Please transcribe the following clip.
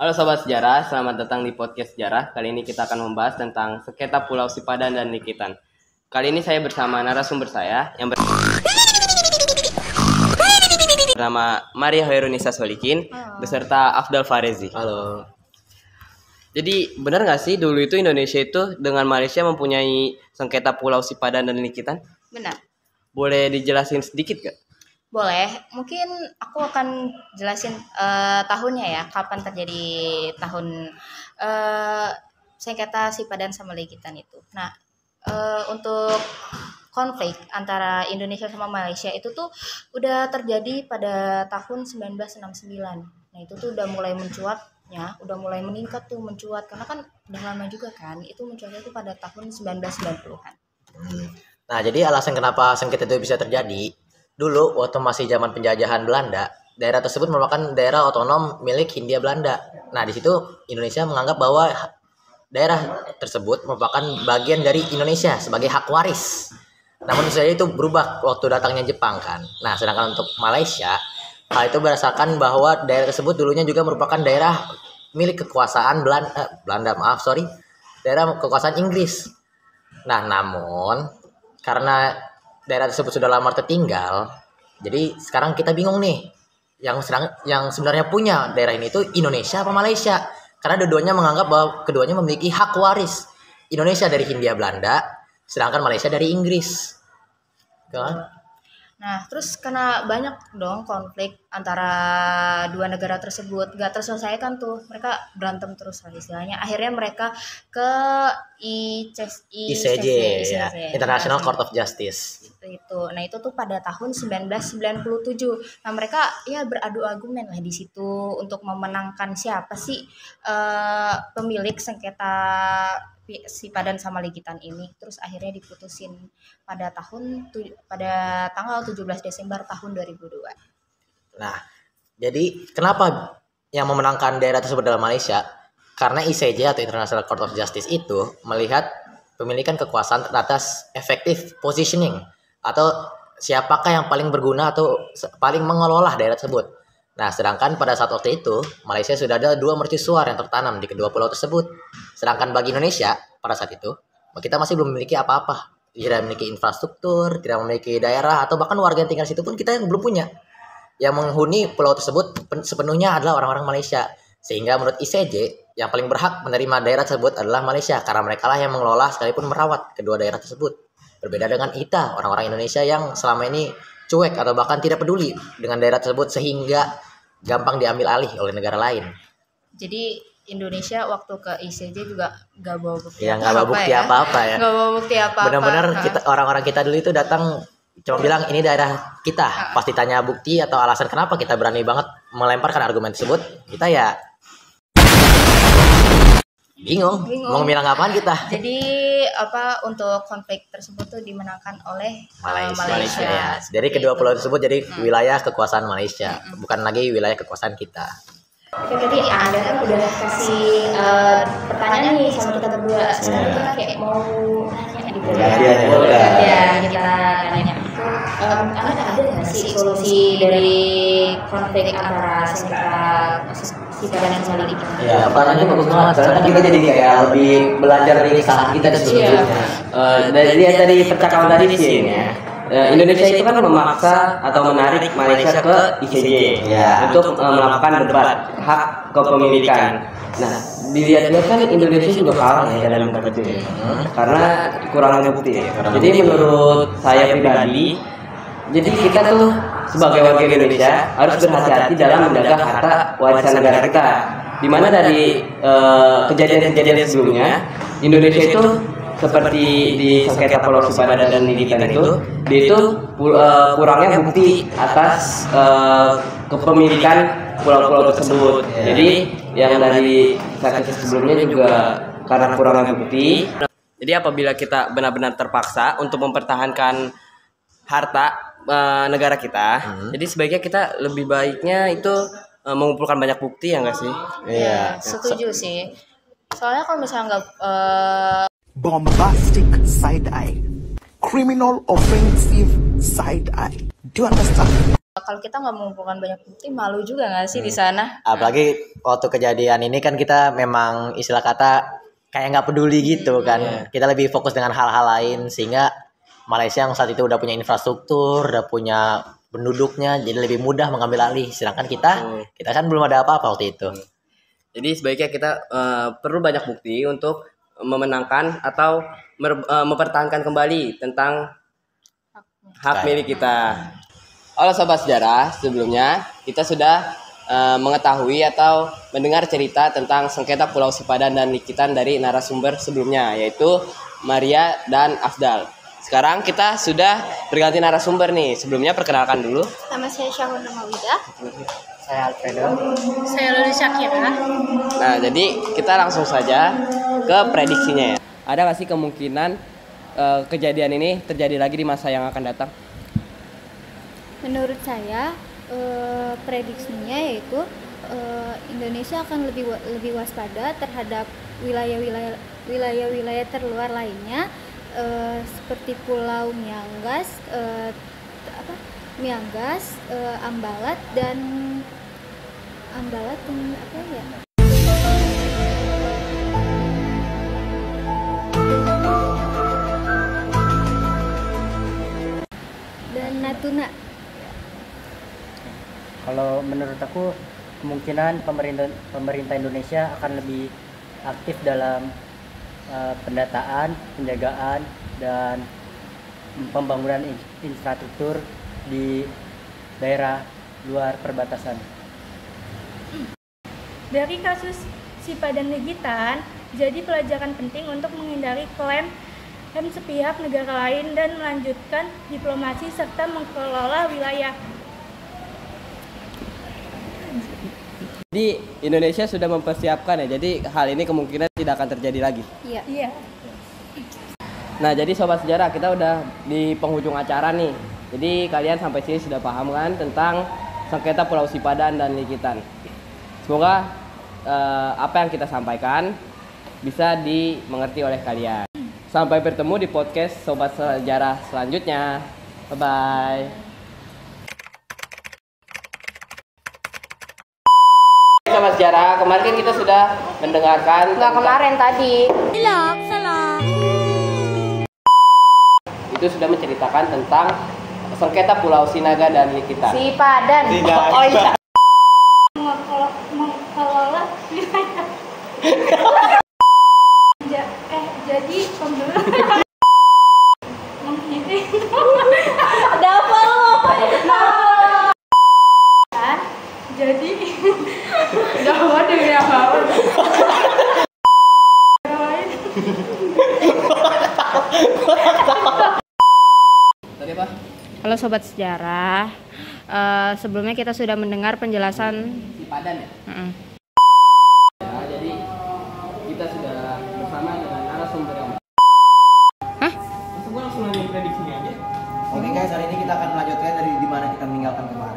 Halo Sobat Sejarah, selamat datang di podcast Sejarah. Kali ini kita akan membahas tentang sengketa Pulau Sipadan dan Likitan. Kali ini saya bersama narasumber saya yang bernama Maria Hoirunisa Solikin beserta Afdal Farezi. Halo. Jadi benar nggak sih dulu itu Indonesia itu dengan Malaysia mempunyai sengketa Pulau Sipadan dan Likitan? Benar. Boleh dijelasin sedikit gak? Boleh. Mungkin aku akan jelasin tahunnya ya, kapan terjadi tahun sengketa Sipadan sama Likitan itu. Nah, untuk konflik antara Indonesia sama Malaysia itu tuh udah terjadi pada tahun 1969. Nah, itu tuh udah mulai mencuatnya, udah mulai meningkat tuh mencuat karena kan udah lama juga kan. Itu mencuatnya tuh pada tahun 1990-an. Nah, jadi alasan kenapa sengketa itu bisa terjadi, dulu waktu masih zaman penjajahan Belanda, daerah tersebut merupakan daerah otonom milik Hindia Belanda. Nah, di situ Indonesia menganggap bahwa daerah tersebut merupakan bagian dari Indonesia sebagai hak waris. Namun saja itu berubah waktu datangnya Jepang kan. Nah, sedangkan untuk Malaysia, hal itu berdasarkan bahwa daerah tersebut dulunya juga merupakan daerah milik kekuasaan daerah kekuasaan Inggris. Nah, namun karena daerah tersebut sudah lama tertinggal, jadi sekarang kita bingung nih, yang sebenarnya punya daerah ini itu Indonesia apa Malaysia? Karena dua-duanya menganggap bahwa keduanya memiliki hak waris. Indonesia dari Hindia Belanda, sedangkan Malaysia dari Inggris. Kan? Nah, terus karena banyak dong konflik antara dua negara tersebut, gak terselesaikan tuh, mereka berantem terus lah istilahnya. Akhirnya mereka ke ICJ, ya, International Court of Justice. Itu. Nah, itu tuh pada tahun 1997. Nah, mereka ya beradu argumen lah di situ untuk memenangkan siapa sih pemilik sengketa Sipadan sama Likitan ini. Terus akhirnya diputusin pada tanggal 17 Desember tahun 2002. Nah, jadi kenapa yang memenangkan daerah tersebut adalah Malaysia? Karena ICJ atau International Court of Justice itu melihat pemilikan kekuasaan atas effective positioning atau siapakah yang paling berguna atau paling mengelola daerah tersebut. Nah, sedangkan pada saat waktu itu Malaysia sudah ada 2 mercusuar yang tertanam di kedua pulau tersebut. Sedangkan bagi Indonesia pada saat itu kita masih belum memiliki apa-apa, tidak memiliki infrastruktur, tidak memiliki daerah, atau bahkan warga yang tinggal di situ pun kita yang belum punya. Yang menghuni pulau tersebut sepenuhnya adalah orang-orang Malaysia. Sehingga menurut ICJ yang paling berhak menerima daerah tersebut adalah Malaysia, karena mereka lah yang mengelola sekalipun merawat kedua daerah tersebut. Berbeda dengan kita, orang-orang Indonesia yang selama ini cuek atau bahkan tidak peduli dengan daerah tersebut sehingga gampang diambil alih oleh negara lain. Jadi Indonesia waktu ke ICJ juga gak bawa bukti ya, nggak bawa bukti apa-apa ya. Gak bawa bukti apa-apa. Benar-benar orang-orang kita dulu itu datang cuma bilang ini daerah kita. Pasti tanya bukti atau alasan kenapa kita berani banget melemparkan argumen tersebut. Kita ya bingung. Mau bilang apaan kita. Jadi untuk konflik tersebut tuh dimenangkan oleh Malaysia. Ya. Jadi kedua pulau tersebut jadi wilayah kekuasaan Malaysia, bukan lagi wilayah kekuasaan kita. Oke, tadi Anda kan udah kasih pertanyaan nih sama kita berdua. Sekarang kita kayak mau nanya gitu. Ya, kita nanya. Anda ada nggak sih solusi dari konflik antara Sipadan sama Likitan? Ya, pertanyaannya bagus banget. Karena kita jadi kayak lebih belajar dari kesalahan kita sebelumnya. Dari percakapan tadi sih ya. Indonesia itu kan memaksa atau menarik Malaysia ke ICJ untuk melakukan debat hak kepemilikan. Nah, dilihat-lihat kan Indonesia juga kalah ya dalam debat itu, karena kurangnya bukti. Jadi menurut saya pribadi, jadi kita tuh sebagai warga Indonesia harus berhati-hati dalam menjaga harta warisan negara kita. Dimana dari kejadian-kejadian sebelumnya Indonesia itu seperti di sengketa Pulau Sipadan dan Likitan itu kurangnya bukti atas kepemilikan pulau-pulau tersebut. Jadi yang dari saksi sebelumnya juga karena kurangnya bukti. Jadi apabila kita benar-benar terpaksa untuk mempertahankan harta negara kita, jadi sebaiknya kita lebih baiknya itu mengumpulkan banyak bukti, ya nggak sih? Iya, setuju sih. Soalnya kalau misalnya nggak bombastic side eye, criminal offensive side eye. Do you understand? Kalau kita nggak mengumpulkan banyak bukti, malu juga nggak sih di sana? Apalagi waktu kejadian ini kan kita memang istilah kata kayak nggak peduli gitu kan. Kita lebih fokus dengan hal-hal lain sehingga Malaysia yang saat itu udah punya infrastruktur, udah punya penduduknya, jadi lebih mudah mengambil alih. Sedangkan kita kan belum ada apa-apa waktu itu. Jadi sebaiknya kita perlu banyak bukti untuk memenangkan atau mempertahankan kembali tentang hak milik kita. Halo Sobat Sejarah, sebelumnya kita sudah mengetahui atau mendengar cerita tentang sengketa Pulau Sipadan dan Likitan dari narasumber sebelumnya, yaitu Maria dan Afdal. Sekarang kita sudah berganti narasumber nih. Sebelumnya perkenalkan dulu. Nama saya Syahuna Mawidah. Saya Alfredo. Saya Luli Syakira. Nah, jadi kita langsung saja ke prediksinya ya. Ada nggak sih kemungkinan kejadian ini terjadi lagi di masa yang akan datang? Menurut saya prediksinya yaitu Indonesia akan lebih waspada terhadap wilayah-wilayah terluar lainnya seperti Pulau Miangas, Ambalat dan apa ya? Dan Natuna. Kalau menurut aku kemungkinan pemerintah Indonesia akan lebih aktif dalam pendataan, penjagaan dan pembangunan infrastruktur di daerah luar perbatasan. Dari kasus Sipadan Likitan, jadi pelajaran penting untuk menghindari klaim sepihak negara lain dan melanjutkan diplomasi serta mengelola wilayah. Jadi Indonesia sudah mempersiapkan ya, jadi hal ini kemungkinan tidak akan terjadi lagi. Iya. Nah, jadi Sobat Sejarah, kita udah di penghujung acara nih. Jadi kalian sampai sini sudah paham kan tentang sengketa Pulau Sipadan dan Likitan. Semoga apa yang kita sampaikan bisa dimengerti oleh kalian. Sampai bertemu di podcast Sobat Sejarah selanjutnya. Bye-bye. Sobat Sejarah, kemarin kan kita sudah mendengarkan Tadi. itu sudah menceritakan tentang sengketa Pulau Sinaga dan Likitan. Sipadan. Oh iya. Mengelola wilayah. Jadi pemberontak. Ada apa lu? Jadi udah waduh ya kawan. Tadi apa? Halo Sobat Sejarah, sebelumnya kita sudah mendengar penjelasan Sipadan ya? Mm-mm. Ya, jadi kita sudah bersama dengan narasumber yang langsung nanya prediksinya aja. Oke guys, hari ini kita akan melanjutkan dari dimana kita meninggalkan kemarin.